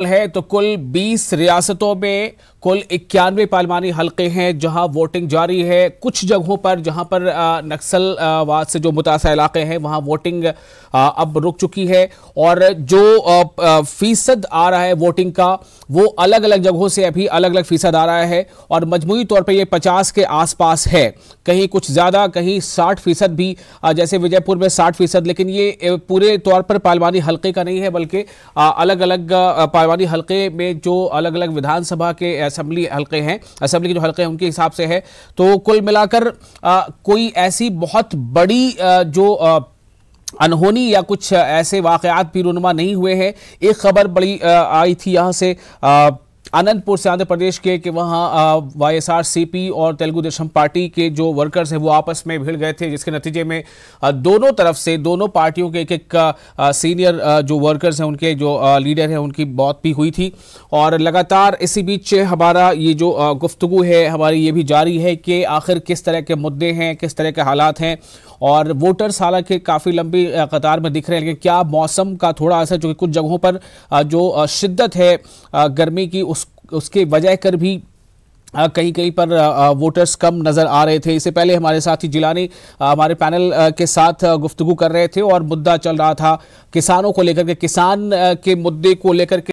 है तो कुल 20 रियासतों में कुल 91 पार्लिमानी हलके हैं जहां वोटिंग जारी है। कुछ जगहों पर जहां पर नक्सलवाद से जो मुतासर इलाके हैं वहां वोटिंग अब रुक चुकी है और जो फीसद आ रहा है वोटिंग का वो अलग अलग जगहों से अभी अलग अलग फीसद आ रहा है और मजमूई तौर पर ये 50 के आसपास है, कहीं कुछ ज्यादा कहीं 60% भी, जैसे विजयपुर में 60%। लेकिन ये पूरे तौर पर पार्लिमानी हलके का नहीं है बल्कि अलग अलग पार्लिमानी हलके में जो अलग अलग विधानसभा के असेंबली हलके हैं, असेंबली के जो हलके हैं उनके हिसाब से है। तो कुल मिलाकर कोई ऐसी बहुत बड़ी जो अनहोनी या कुछ ऐसे वाकयात भी रूनुमा नहीं हुए हैं। एक खबर बड़ी आई थी यहाँ से अनंतपुर से आंध्र प्रदेश के कि वहाँ वाईएसआरसीपी और तेलुगु देशम पार्टी के जो वर्कर्स हैं वो आपस में भिड़ गए थे, जिसके नतीजे में दोनों तरफ से दोनों पार्टियों के एक सीनियर जो वर्कर्स हैं उनके जो लीडर हैं उनकी मौत भी हुई थी। और लगातार इसी बीच हमारा ये जो गुफ्तगू है हमारी ये भी जारी है कि आखिर किस तरह के मुद्दे हैं, किस तरह के हालात हैं। और वोटर्स हालांकि काफ़ी लंबी कतार में दिख रहे हैं, लेकिन क्या मौसम का थोड़ा असर, जो कि कुछ जगहों पर जो शिद्दत है गर्मी की उसके वजह कर भी कहीं कहीं पर वोटर्स कम नजर आ रहे थे। इससे पहले हमारे साथी जिलानी हमारे पैनल के साथ गुफ्तगू कर रहे थे और मुद्दा चल रहा था किसानों को लेकर के, किसान के मुद्दे को लेकर के।